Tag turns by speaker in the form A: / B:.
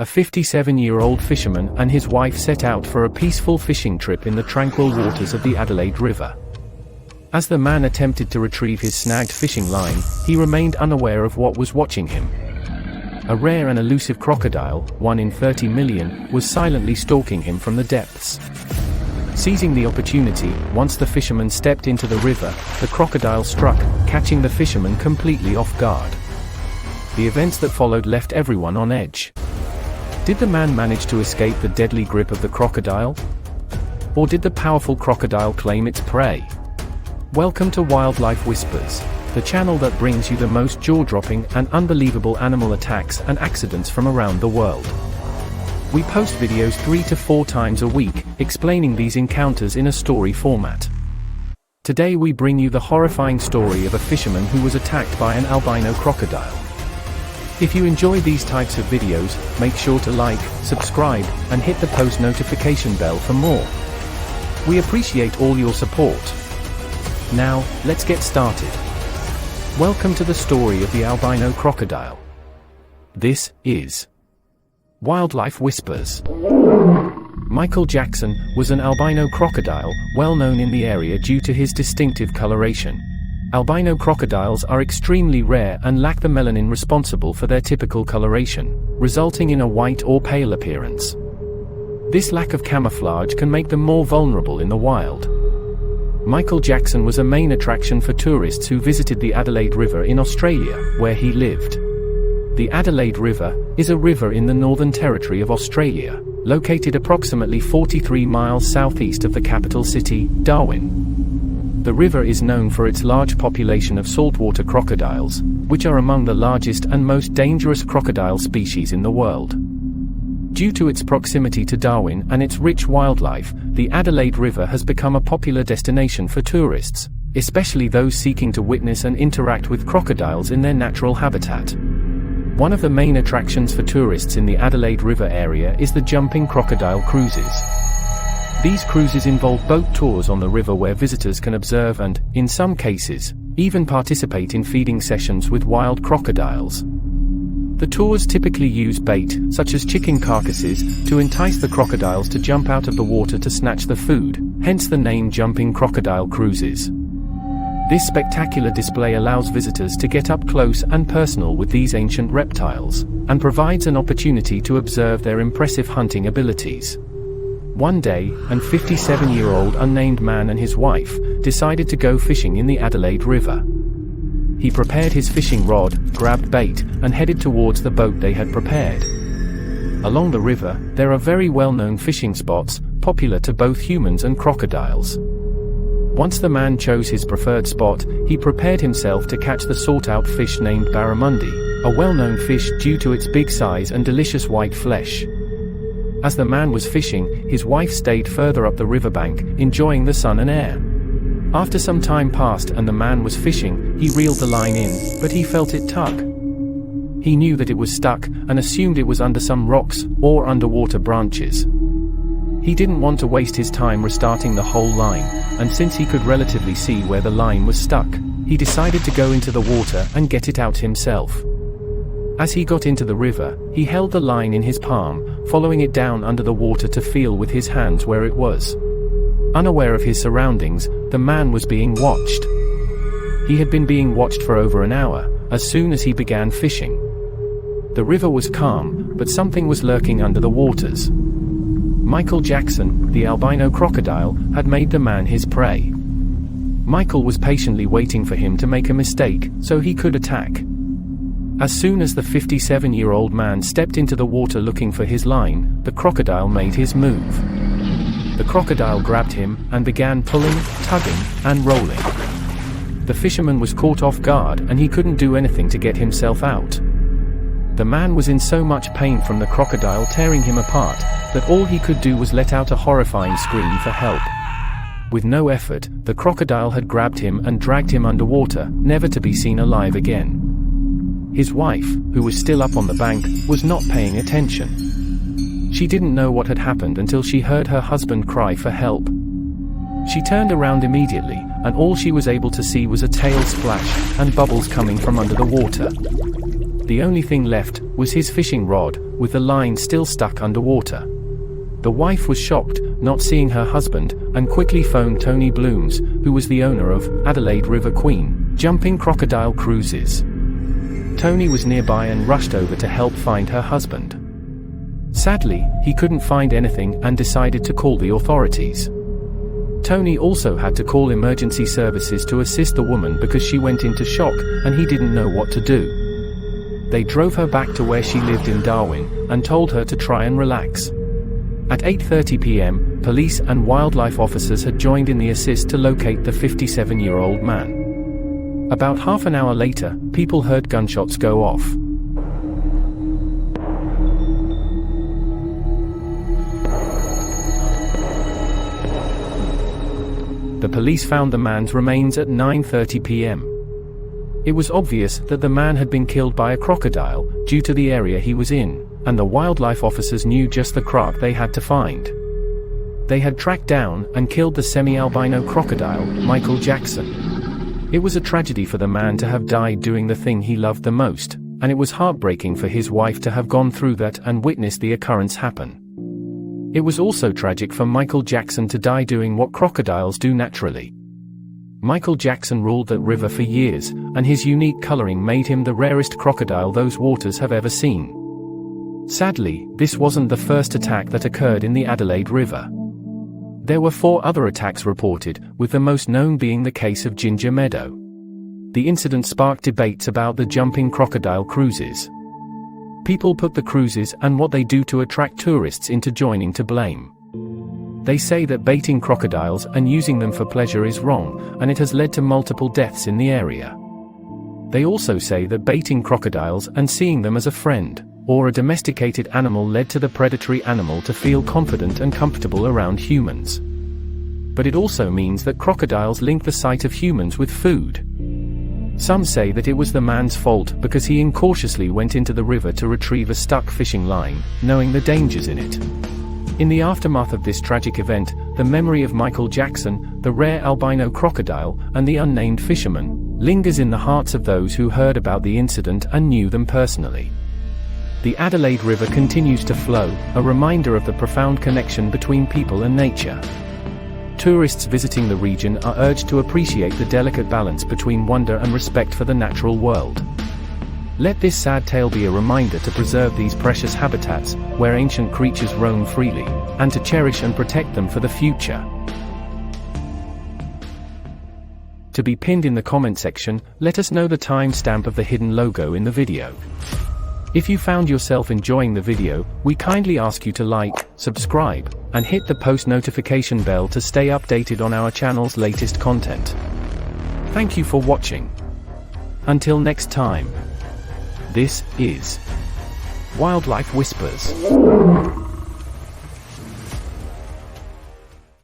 A: A 57-year-old fisherman and his wife set out for a peaceful fishing trip in the tranquil waters of the Adelaide River. As the man attempted to retrieve his snagged fishing line, he remained unaware of what was watching him. A rare and elusive crocodile, 1 in 30 million, was silently stalking him from the depths. Seizing the opportunity, once the fisherman stepped into the river, the crocodile struck, catching the fisherman completely off guard. The events that followed left everyone on edge. Did the man manage to escape the deadly grip of the crocodile? Or did the powerful crocodile claim its prey? Welcome to Wildlife Whispers, the channel that brings you the most jaw-dropping and unbelievable animal attacks and accidents from around the world. We post videos 3 to 4 times a week, explaining these encounters in a story format. Today we bring you the horrifying story of a fisherman who was attacked by an albino crocodile. If you enjoy these types of videos, make sure to like, subscribe, and hit the post notification bell for more. We appreciate all your support. Now, let's get started. Welcome to the story of the albino crocodile. This is Wildlife Whispers. Michael Jackson was an albino crocodile, well known in the area due to his distinctive coloration. Albino crocodiles are extremely rare and lack the melanin responsible for their typical coloration, resulting in a white or pale appearance. This lack of camouflage can make them more vulnerable in the wild. Michael Jackson was a main attraction for tourists who visited the Adelaide River in Australia, where he lived. The Adelaide River is a river in the Northern Territory of Australia, located approximately 43 miles southeast of the capital city, Darwin. The river is known for its large population of saltwater crocodiles, which are among the largest and most dangerous crocodile species in the world. Due to its proximity to Darwin and its rich wildlife, the Adelaide River has become a popular destination for tourists, especially those seeking to witness and interact with crocodiles in their natural habitat. One of the main attractions for tourists in the Adelaide River area is the jumping crocodile cruises. These cruises involve boat tours on the river where visitors can observe and, in some cases, even participate in feeding sessions with wild crocodiles. The tours typically use bait, such as chicken carcasses, to entice the crocodiles to jump out of the water to snatch the food, hence the name Jumping Crocodile Cruises. This spectacular display allows visitors to get up close and personal with these ancient reptiles, and provides an opportunity to observe their impressive hunting abilities. One day, an 57-year-old unnamed man and his wife decided to go fishing in the Adelaide River. He prepared his fishing rod, grabbed bait, and headed towards the boat they had prepared. Along the river, there are very well-known fishing spots, popular to both humans and crocodiles. Once the man chose his preferred spot, he prepared himself to catch the sought-out fish named barramundi, a well-known fish due to its big size and delicious white flesh. As the man was fishing, his wife stayed further up the riverbank, enjoying the sun and air. After some time passed and the man was fishing, he reeled the line in, but he felt it tug. He knew that it was stuck, and assumed it was under some rocks, or underwater branches. He didn't want to waste his time restarting the whole line, and since he could relatively see where the line was stuck, he decided to go into the water and get it out himself. As he got into the river, he held the line in his palm, following it down under the water to feel with his hands where it was. Unaware of his surroundings, the man was being watched. He had been being watched for over an hour, as soon as he began fishing. The river was calm, but something was lurking under the waters. Michael Jackson, the albino crocodile, had made the man his prey. Michael was patiently waiting for him to make a mistake, so he could attack. As soon as the 57-year-old man stepped into the water looking for his line, the crocodile made his move. The crocodile grabbed him, and began pulling, tugging, and rolling. The fisherman was caught off guard and he couldn't do anything to get himself out. The man was in so much pain from the crocodile tearing him apart, that all he could do was let out a horrifying scream for help. With no effort, the crocodile had grabbed him and dragged him underwater, never to be seen alive again. His wife, who was still up on the bank, was not paying attention. She didn't know what had happened until she heard her husband cry for help. She turned around immediately, and all she was able to see was a tail splash, and bubbles coming from under the water. The only thing left was his fishing rod, with the line still stuck underwater. The wife was shocked, not seeing her husband, and quickly phoned Tony Blooms, who was the owner of Adelaide River Queen, Jumping Crocodile Cruises. Tony was nearby and rushed over to help find her husband. Sadly, he couldn't find anything and decided to call the authorities. Tony also had to call emergency services to assist the woman because she went into shock and he didn't know what to do. They drove her back to where she lived in Darwin and told her to try and relax. At 8:30 p.m., police and wildlife officers had joined in the assist to locate the 57-year-old man. About half an hour later, people heard gunshots go off. The police found the man's remains at 9:30 p.m. It was obvious that the man had been killed by a crocodile, due to the area he was in, and the wildlife officers knew just the croc they had to find. They had tracked down and killed the semi-albino crocodile, Michael Jackson. It was a tragedy for the man to have died doing the thing he loved the most, and it was heartbreaking for his wife to have gone through that and witnessed the occurrence happen. It was also tragic for Michael Jackson to die doing what crocodiles do naturally. Michael Jackson ruled that river for years, and his unique coloring made him the rarest crocodile those waters have ever seen. Sadly, this wasn't the first attack that occurred in the Adelaide River. There were 4 other attacks reported, with the most known being the case of Ginger Meadow. The incident sparked debates about the Jumping Crocodile cruises. People put the cruises and what they do to attract tourists into joining to blame. They say that baiting crocodiles and using them for pleasure is wrong, and it has led to multiple deaths in the area. They also say that baiting crocodiles and seeing them as a friend, or a domesticated animal led to the predatory animal to feel confident and comfortable around humans. But it also means that crocodiles link the sight of humans with food. Some say that it was the man's fault because he incautiously went into the river to retrieve a stuck fishing line, knowing the dangers in it. In the aftermath of this tragic event, the memory of Michael Jackson, the rare albino crocodile, and the unnamed fisherman, lingers in the hearts of those who heard about the incident and knew them personally. The Adelaide River continues to flow, a reminder of the profound connection between people and nature. Tourists visiting the region are urged to appreciate the delicate balance between wonder and respect for the natural world. Let this sad tale be a reminder to preserve these precious habitats, where ancient creatures roam freely, and to cherish and protect them for the future. To be pinned in the comment section, let us know the timestamp of the hidden logo in the video. If you found yourself enjoying the video, we kindly ask you to like, subscribe, and hit the post notification bell to stay updated on our channel's latest content. Thank you for watching. Until next time. This is Wildlife Whispers.